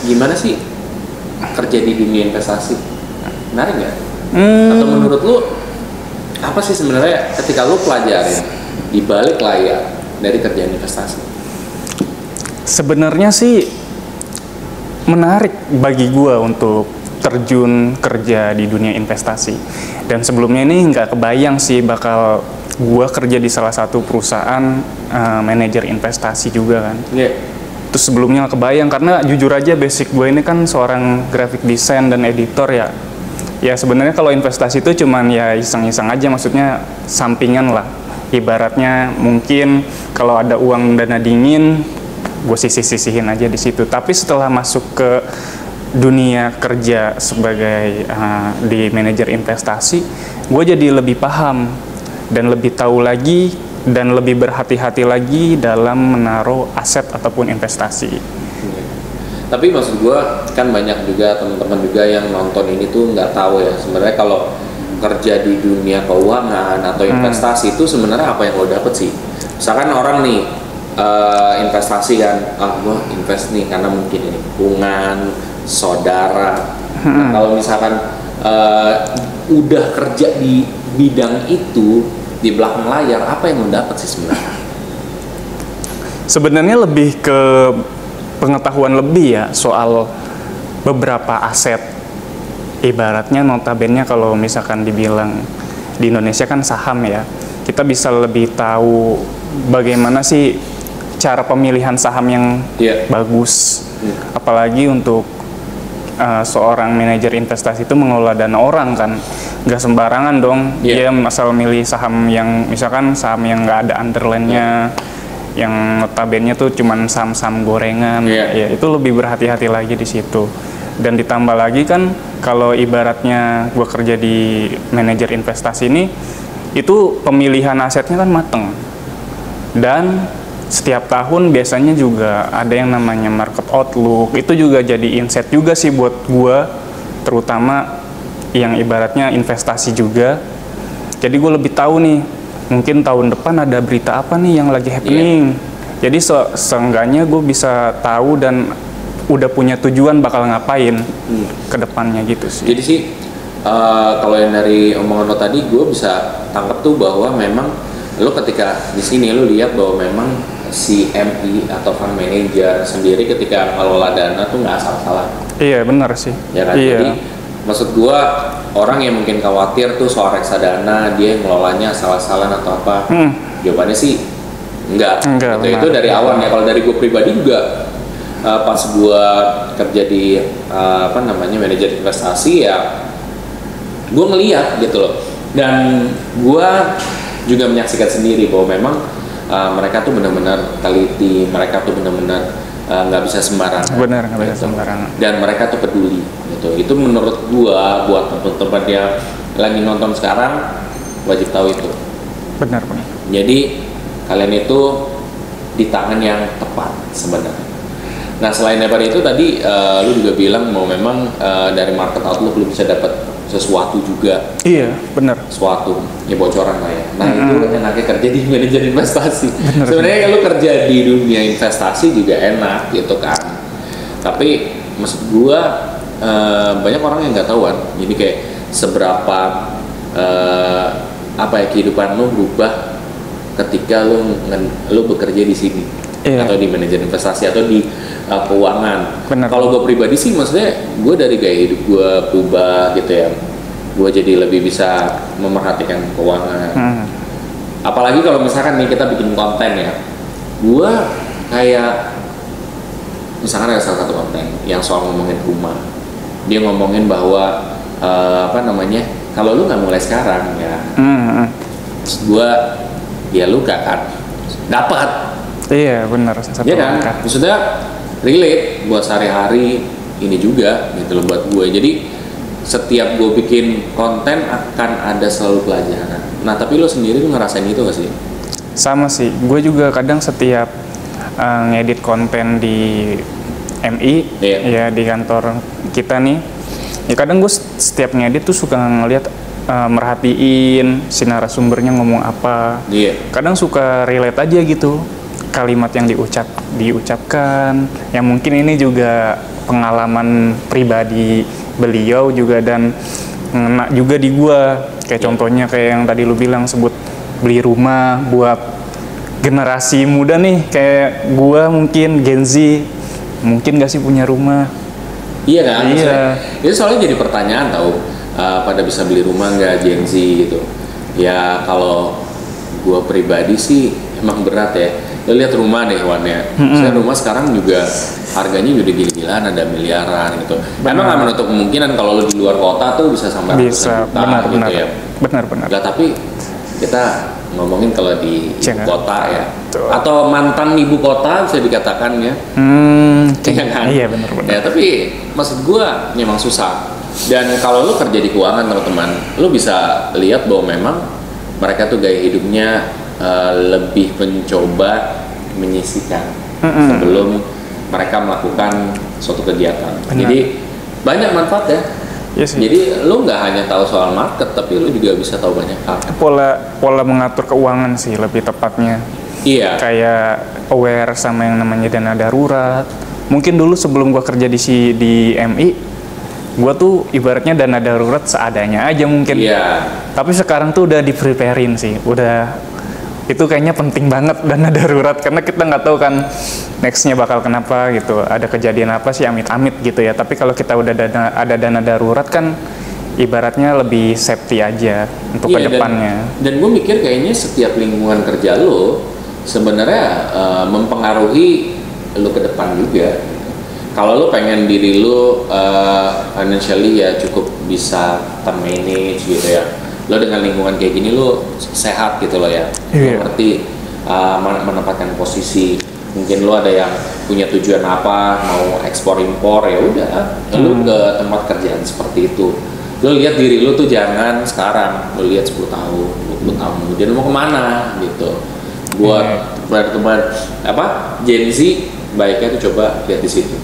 gimana sih kerja di dunia investasi? Menarik nggak? Atau menurut lu apa sih sebenarnya ketika lu pelajarin di balik layar dari kerjaan investasi? Sebenarnya sih menarik bagi gua untuk terjun kerja di dunia investasi. Dan sebelumnya ini nggak kebayang sih bakal gua kerja di salah satu perusahaan manajer investasi juga kan. Terus sebelumnya nggak kebayang karena jujur aja basic gue ini kan seorang graphic design dan editor ya. Ya sebenarnya kalau investasi itu cuman ya iseng-iseng aja, maksudnya sampingan lah. Ibaratnya mungkin kalau ada uang dana dingin, gue sisih-sisihin aja di situ. Tapi setelah masuk ke dunia kerja sebagai di manajer investasi, gue jadi lebih paham dan lebih tahu lagi dan lebih berhati-hati lagi dalam menaruh aset ataupun investasi. Tapi maksud gue kan banyak juga teman-teman juga yang nonton ini tuh nggak tahu ya sebenarnya kalau kerja di dunia keuangan atau investasi itu sebenarnya apa yang lo dapet sih? Misalkan orang nih investasi kan, gue invest nih karena mungkin ini hubungan saudara. Nah, kalau misalkan udah kerja di bidang itu di belakang layar, apa yang lo dapet sih sebenarnya? Sebenarnya lebih ke pengetahuan lebih ya soal beberapa aset. Ibaratnya notabene kalau misalkan dibilang di Indonesia kan saham ya, kita bisa lebih tahu bagaimana sih cara pemilihan saham yang bagus. Apalagi untuk seorang manajer investasi itu mengelola dana orang kan, nggak sembarangan dong. Dia asal milih saham yang misalkan saham yang nggak ada underline-nya, yang notabene tuh cuman saham-saham gorengan. Ya itu lebih berhati-hati lagi di situ. Dan ditambah lagi kan kalau ibaratnya gue kerja di manajer investasi ini, itu pemilihan asetnya kan mateng. Dan setiap tahun biasanya juga ada yang namanya market outlook. Itu juga jadi insight juga sih buat gue, terutama yang ibaratnya investasi juga. Jadi gue lebih tahu nih, mungkin tahun depan ada berita apa nih yang lagi happening. Jadi seenggaknya gue bisa tahu dan udah punya tujuan bakal ngapain ke depannya gitu sih. Jadi sih kalau yang dari omongan lo tadi gue bisa tangkap tuh bahwa memang lo ketika di sini lo lihat bahwa memang si MI atau fund manager sendiri ketika ngelola dana tuh nggak asal-asalan. Iya benar sih. Ya kan? Jadi maksud gue orang yang mungkin khawatir tuh soal reksadana dia ngelolanya asal-asalan atau apa, jawabannya sih enggak gitu. Itu dari awal ya. Kalau dari gue pribadi juga pas gue kerja di manajer investasi ya gue ngeliat gitu loh, dan gue juga menyaksikan sendiri bahwa memang mereka tuh benar-benar teliti, mereka tuh benar-benar nggak bisa sembarangan. Benar, nggak bisa sembarangan. Dan mereka tuh peduli gitu. Itu menurut gue buat teman-teman yang lagi nonton sekarang wajib tahu itu. Benar. Jadi kalian itu di tangan yang tepat sebenarnya. Nah selain daripada itu tadi lu juga bilang mau memang dari market outlook lu bisa dapat sesuatu juga. Iya benar. Sesuatu ya bocoran lah ya. Nah itu enaknya kerja di manajer investasi. Sebenarnya kalau kerja di dunia investasi juga enak gitu kan. Tapi maksud gua banyak orang yang nggak tahu kan. Jadi kayak seberapa kehidupan lu berubah ketika lu bekerja di sini. Atau di manajer investasi atau di keuangan. Kalau gue pribadi sih maksudnya gue dari gaya hidup gue berubah gitu ya, gue jadi lebih bisa memerhatikan keuangan. Apalagi kalau misalkan nih kita bikin konten ya, gue kayak misalkan ada salah satu konten yang soal ngomongin rumah, dia ngomongin bahwa kalau lu nggak mulai sekarang ya, gue ya lu gak akan dapat. Iya benar. Iya kan, maksudnya relate buat sehari-hari ini juga gitu loh buat gue. Jadi setiap gue bikin konten akan ada selalu pelajaran. Nah tapi lo sendiri tuh ngerasain itu gak sih? Sama sih, gue juga kadang setiap ngedit konten di MI ya di kantor kita nih. Ya kadang gue setiap ngedit tuh suka ngeliat merhatiin si narasumbernya ngomong apa. Kadang suka relate aja gitu. kalimat yang diucapkan, yang mungkin ini juga pengalaman pribadi beliau juga dan ngena juga di gua. Kayak contohnya kayak yang tadi lu bilang sebut beli rumah buat generasi muda nih kayak gua mungkin Gen Z mungkin gak sih punya rumah. Iya kan? Iya. Itu soalnya jadi pertanyaan tau, pada bisa beli rumah nggak Gen Z gitu. Ya kalau gue pribadi sih emang berat ya. Lo lihat rumah deh Wan ya. Misalnya rumah sekarang juga harganya udah gila-gilaan, ada miliaran gitu. Emang nggak menutup kemungkinan kalau lo di luar kota tuh bisa sampai ratusan juta gitu ya. Benar. Nggak, tapi kita ngomongin kalau di ibu kota ya. Atau mantan ibu kota bisa dikatakan ya. Iya kan? Iya benar. Ya tapi maksud gue memang susah. Dan kalau lu kerja di keuangan teman-teman, lu bisa lihat bahwa memang mereka tuh gaya hidupnya lebih mencoba menyisihkan sebelum mereka melakukan suatu kegiatan. Benar. Jadi banyak manfaat ya. Yes, jadi lu nggak hanya tahu soal market, tapi lu juga bisa tahu banyak hal. Pola mengatur keuangan sih lebih tepatnya. Iya. Kayak aware sama yang namanya dana darurat. Mungkin dulu sebelum gua kerja di MI, gua tuh ibaratnya dana darurat seadanya aja mungkin. Iya. Tapi sekarang tuh udah di-preparein sih. Udah itu kayaknya penting banget dana darurat karena kita nggak tahu kan nextnya bakal kenapa gitu, ada kejadian apa sih amit-amit gitu ya. Tapi kalau kita udah ada dana darurat kan ibaratnya lebih safety aja untuk kedepannya. Dan gue mikir kayaknya setiap lingkungan kerja lo sebenarnya mempengaruhi lo ke depan juga. Kalau lo pengen diri lo financially ya cukup bisa termanage gitu ya, lo dengan lingkungan kayak gini lo sehat gitu lo ya. Lo ngerti menempatkan posisi. Mungkin lo ada yang punya tujuan apa, mau ekspor impor, ya udah lo ke tempat kerjaan seperti itu. Lo lihat diri lo tuh jangan sekarang, lo lihat 10 tahun 20 tahun kemudian lo mau kemana gitu. Buat teman-teman Gen Z baiknya tuh coba lihat di situ.